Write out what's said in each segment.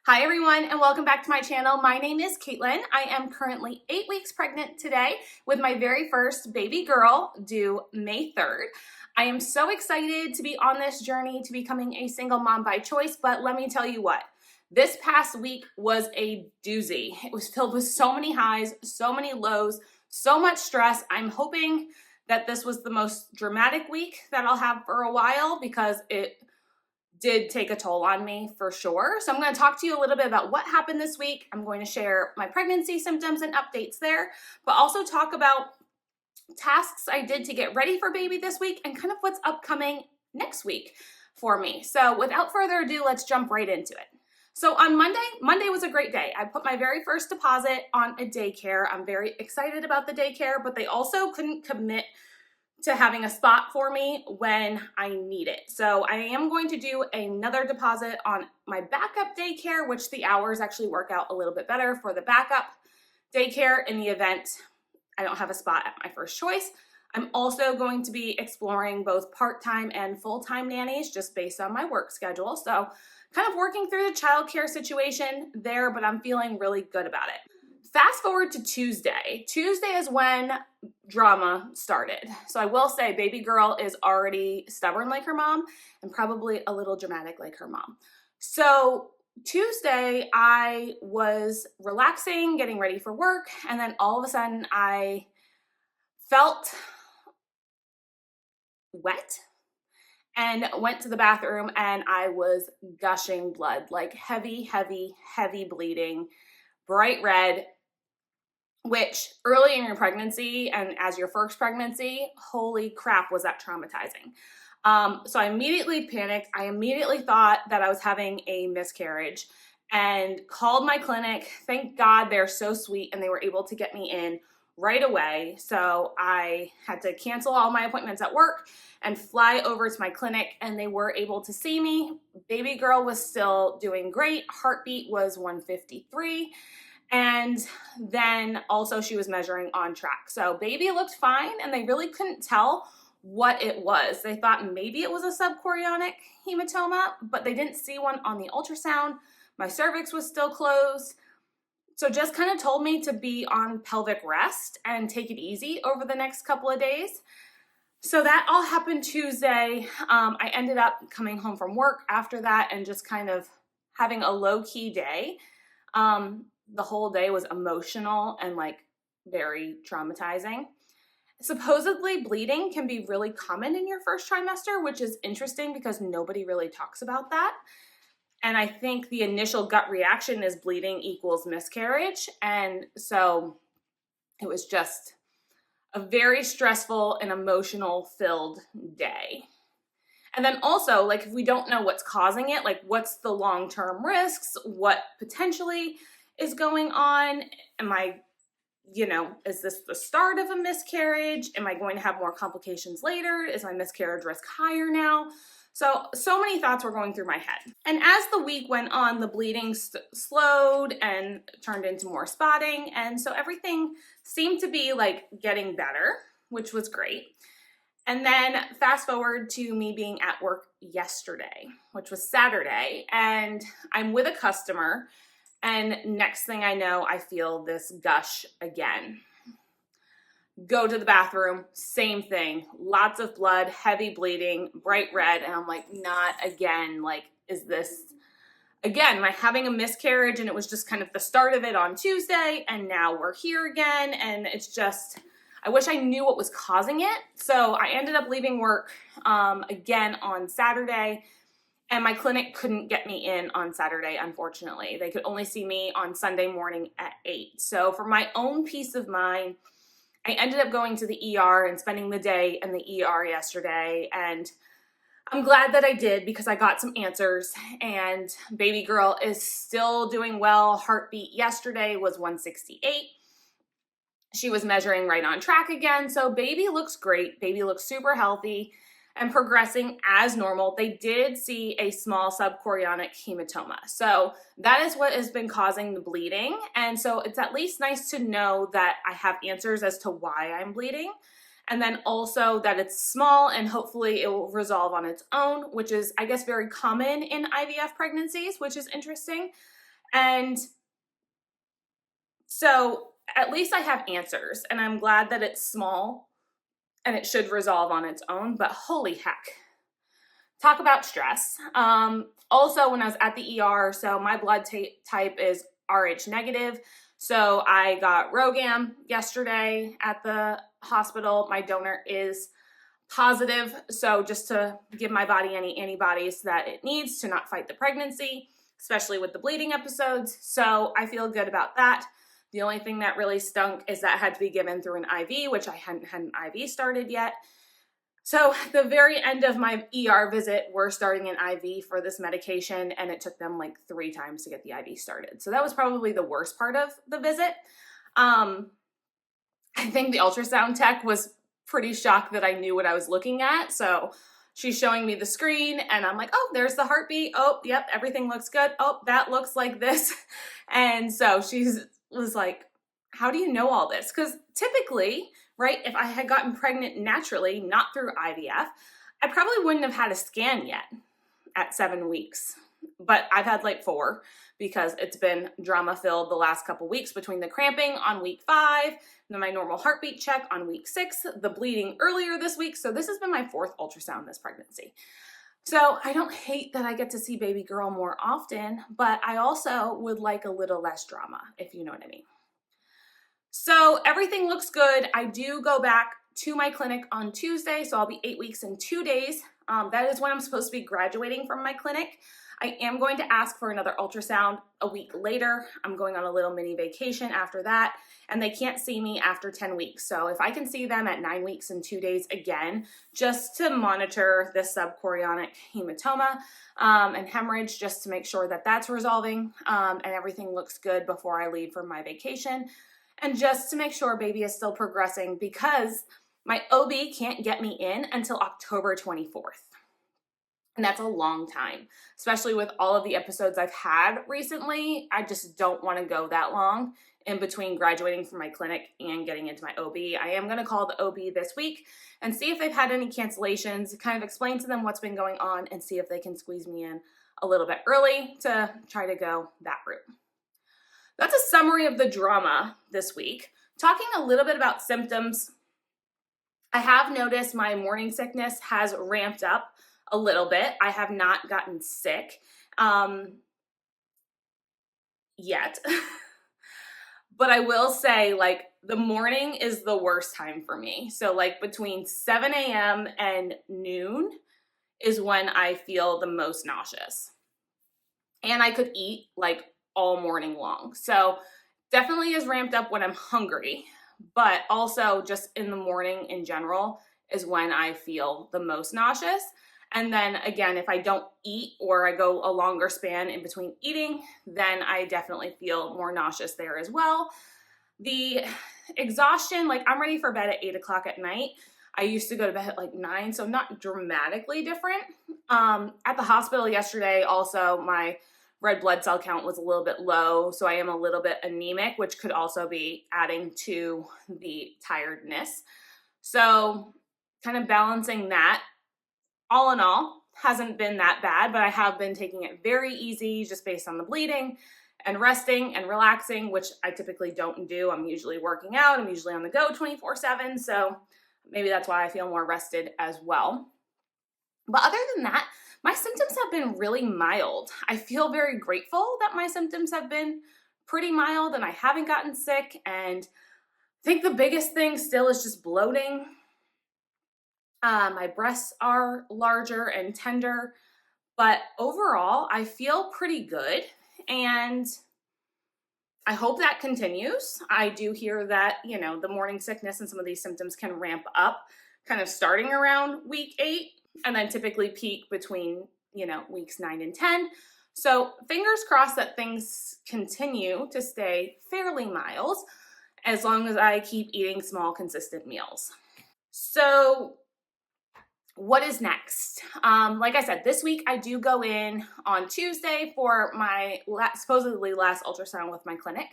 Hi everyone and welcome back to my channel. My name is Caitlin. I am currently 8 weeks pregnant today with my very first baby girl due May 3rd. I am so excited to be on this journey to becoming a single mom by choice, but let me tell you what, this past week was a doozy. It was filled with so many highs, so many lows, so much stress. I'm hoping that this was the most dramatic week that I'll have for a while because it did take a toll on me for sure. So I'm going to talk to you a little bit about what happened this week. I'm going to share my pregnancy symptoms and updates there, but also talk about tasks I did to get ready for baby this week and kind of what's upcoming next week for me. So without further ado, let's jump right into it. So on Monday was a great day. I put my very first deposit on a daycare. I'm very excited about the daycare, but they also couldn't commit to having a spot for me when I need it. So I am going to do another deposit on my backup daycare, which the hours actually work out a little bit better for the backup daycare in the event I don't have a spot at my first choice. I'm also going to be exploring both part-time and full-time nannies just based on my work schedule. So kind of working through the childcare situation there, but I'm feeling really good about it. Fast forward to Tuesday. Tuesday is when drama started. So I will say baby girl is already stubborn like her mom and probably a little dramatic like her mom. So Tuesday I was relaxing, getting ready for work, and then all of a sudden I felt wet and went to the bathroom and I was gushing blood, like heavy bleeding, bright red, which early in your pregnancy and as your first pregnancy, holy crap, was that traumatizing. So I immediately panicked. I immediately thought that I was having a miscarriage and called my clinic. Thank God they're so sweet and they were able to get me in right away. So I had to cancel all my appointments at work and fly over to my clinic and they were able to see me. Baby girl was still doing great. Heartbeat was 153. And then also she was measuring on track. So baby looked fine and they really couldn't tell what it was. They thought maybe it was a subchorionic hematoma, but they didn't see one on the ultrasound. My cervix was still closed. So just kind of told me to be on pelvic rest and take it easy over the next couple of days. So that all happened Tuesday. I ended up coming home from work after that and just kind of having a low-key day. The whole day was emotional and like very traumatizing. Supposedly bleeding can be really common in your first trimester, which is interesting because nobody really talks about that. And I think the initial gut reaction is bleeding equals miscarriage. And so it was just a very stressful and emotional filled day. And then also, like, if we don't know what's causing it, like what's the long-term risks, what potentially is going on? Am I, is this the start of a miscarriage? Am I going to have more complications later? Is my miscarriage risk higher now? So many thoughts were going through my head. And as the week went on, the bleeding slowed and turned into more spotting. And so everything seemed to be like getting better, which was great. And then fast forward to me being at work yesterday, which was Saturday, and I'm with a customer. And next thing I know, I feel this gush again. Go to the bathroom, same thing. Lots of blood, heavy bleeding, bright red. And I'm like, not again. Like, is this, again, am I having a miscarriage? And it was just kind of the start of it on Tuesday. And now we're here again. And it's just, I wish I knew what was causing it. So I ended up leaving work again on Saturday. And my clinic couldn't get me in on Saturday, unfortunately. They could only see me on Sunday morning at 8. So for my own peace of mind, I ended up going to the ER and spending the day in the ER yesterday. And I'm glad that I did because I got some answers. And baby girl is still doing well. Heartbeat yesterday was 168. She was measuring right on track again. So baby looks great. Baby looks super healthy and progressing as normal. They did see a small subchorionic hematoma. So that is what has been causing the bleeding. And so it's at least nice to know that I have answers as to why I'm bleeding. And then also that it's small and hopefully it will resolve on its own, which is, I guess, very common in IVF pregnancies, which is interesting. And so at least I have answers, and I'm glad that it's small and it should resolve on its own, but holy heck. Talk about stress. Also, when I was at the ER, so my blood type is Rh negative. So I got Rogam yesterday at the hospital. My donor is positive. So just to give my body any antibodies that it needs to not fight the pregnancy, especially with the bleeding episodes. So I feel good about that. The only thing that really stunk is that had to be given through an IV, which I hadn't had an IV started yet. So the very end of my ER visit, we're starting an IV for this medication, and it took them like 3 times to get the IV started. So that was probably the worst part of the visit. I think the ultrasound tech was pretty shocked that I knew what I was looking at. So she's showing me the screen, and I'm like, oh, there's the heartbeat. Oh, yep, everything looks good. Oh, that looks like this. And so she was like, how do you know all this? Because typically, right, if I had gotten pregnant naturally, not through IVF, I probably wouldn't have had a scan yet at 7 weeks. But I've had like 4 because it's been drama filled the last couple weeks between the cramping on week 5, then my normal heartbeat check on week 6, the bleeding earlier this week. So this has been my 4th ultrasound this pregnancy. So I don't hate that I get to see baby girl more often, but I also would like a little less drama, if you know what I mean. So everything looks good. I do go back to my clinic on Tuesday, so I'll be 8 weeks and 2 days. That is when I'm supposed to be graduating from my clinic. I am going to ask for another ultrasound a week later. I'm going on a little mini vacation after that, and they can't see me after 10 weeks. So if I can see them at 9 weeks and 2 days again, just to monitor this subchorionic hematoma and hemorrhage, just to make sure that that's resolving and everything looks good before I leave for my vacation. And just to make sure baby is still progressing, because my OB can't get me in until October 24th. And that's a long time, especially with all of the episodes I've had recently. I just don't want to go that long in between graduating from my clinic and getting into my OB. I am going to call the OB this week and see if they've had any cancellations, kind of explain to them what's been going on and see if they can squeeze me in a little bit early to try to go that route. That's a summary of the drama this week. Talking a little bit about symptoms, I have noticed my morning sickness has ramped up a little bit. I have not gotten sick yet. But I will say, like, the morning is the worst time for me. So like between 7 a.m. and noon is when I feel the most nauseous. And I could eat like all morning long. So definitely is ramped up when I'm hungry, but also just in the morning in general is when I feel the most nauseous. And then again, if I don't eat or I go a longer span in between eating, then I definitely feel more nauseous there as well. The exhaustion, like I'm ready for bed at 8 o'clock at night. I used to go to bed at like 9, so not dramatically different. At the hospital yesterday, also my red blood cell count was a little bit low, so I am a little bit anemic, which could also be adding to the tiredness. So kind of balancing that. All in all, hasn't been that bad, but I have been taking it very easy just based on the bleeding and resting and relaxing, which I typically don't do. I'm usually working out. I'm usually on the go 24/7, so maybe that's why I feel more rested as well. But other than that, my symptoms have been really mild. I feel very grateful that my symptoms have been pretty mild and I haven't gotten sick. And I think the biggest thing still is just bloating. My breasts are larger and tender, but overall I feel pretty good. And I hope that continues. I do hear that, the morning sickness and some of these symptoms can ramp up kind of starting around week 8 and then typically peak between, weeks 9 and 10. So fingers crossed that things continue to stay fairly mild as long as I keep eating small, consistent meals. So what is next? Like I said, this week I do go in on Tuesday for my supposedly last ultrasound with my clinic.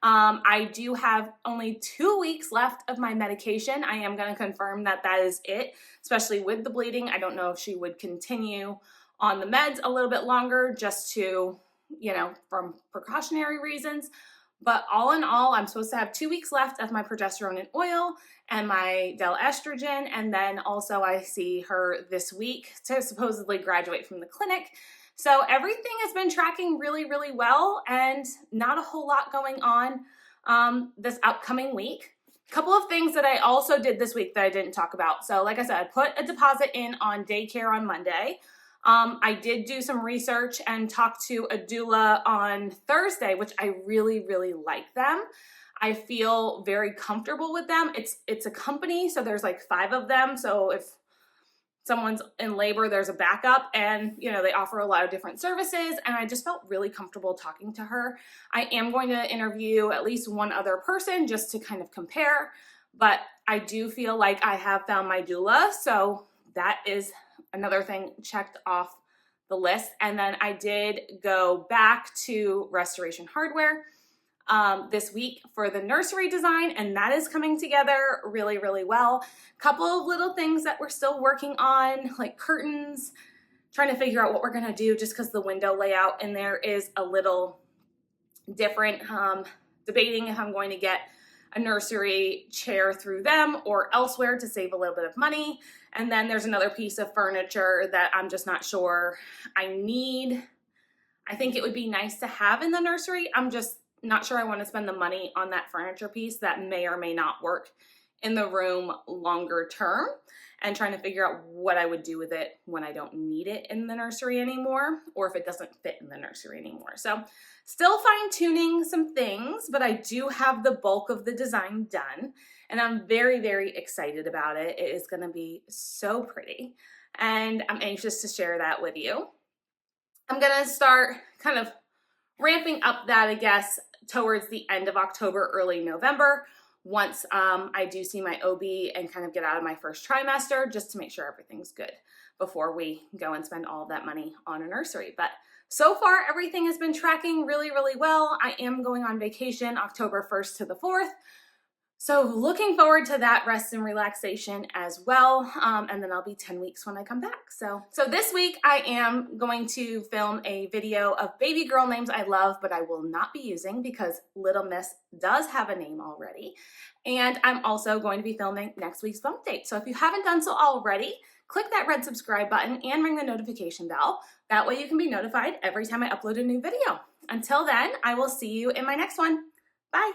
I do have only 2 weeks left of my medication. I am going to confirm that is it, especially with the bleeding. I don't know if she would continue on the meds a little bit longer just to from precautionary reasons. But all in all, I'm supposed to have 2 weeks left of my progesterone and oil and my Del estrogen. And then also I see her this week to supposedly graduate from the clinic. So everything has been tracking really, really well, and not a whole lot going on this upcoming week. A couple of things that I also did this week that I didn't talk about. So like I said, I put a deposit in on Daycare on Monday. I did do some research and talk to a doula on Thursday, which I really, really like them. I feel very comfortable with them. It's a company, so there's like 5 of them. So if someone's in labor, there's a backup, and they offer a lot of different services, and I just felt really comfortable talking to her. I am going to interview at least one other person just to kind of compare, but I do feel like I have found my doula, so that is another thing checked off the list. And then I did go back to Restoration Hardware this week for the nursery design, and that is coming together really, really well. Couple of little things that we're still working on, like curtains, trying to figure out what we're gonna do just because the window layout in there is a little different. Debating if I'm going to get a nursery chair through them or elsewhere to save a little bit of money. And then there's another piece of furniture that I'm just not sure I need. I think it would be nice to have in the nursery. I'm just not sure I want to spend the money on that furniture piece that may or may not work in the room longer term, and trying to figure out what I would do with it when I don't need it in the nursery anymore, or if it doesn't fit in the nursery anymore. So still fine tuning some things, but I do have the bulk of the design done, and I'm very, very excited about it. It is going to be so pretty, and I'm anxious to share that with you. I'm going to start kind of ramping up that, I guess, towards the end of October, early November, once I do see my OB and kind of get out of my first trimester, just to make sure everything's good before we go and spend all of that money on a nursery. But so far, everything has been tracking really, really well. I am going on vacation October 1st to the 4th. So looking forward to that rest and relaxation as well. And then I'll be 10 weeks when I come back. So this week I am going to film a video of baby girl names I love, but I will not be using because Little Miss does have a name already. And I'm also going to be filming next week's bump date. So if you haven't done so already, click that red subscribe button and ring the notification bell. That way you can be notified every time I upload a new video. Until then, I will see you in my next one. Bye.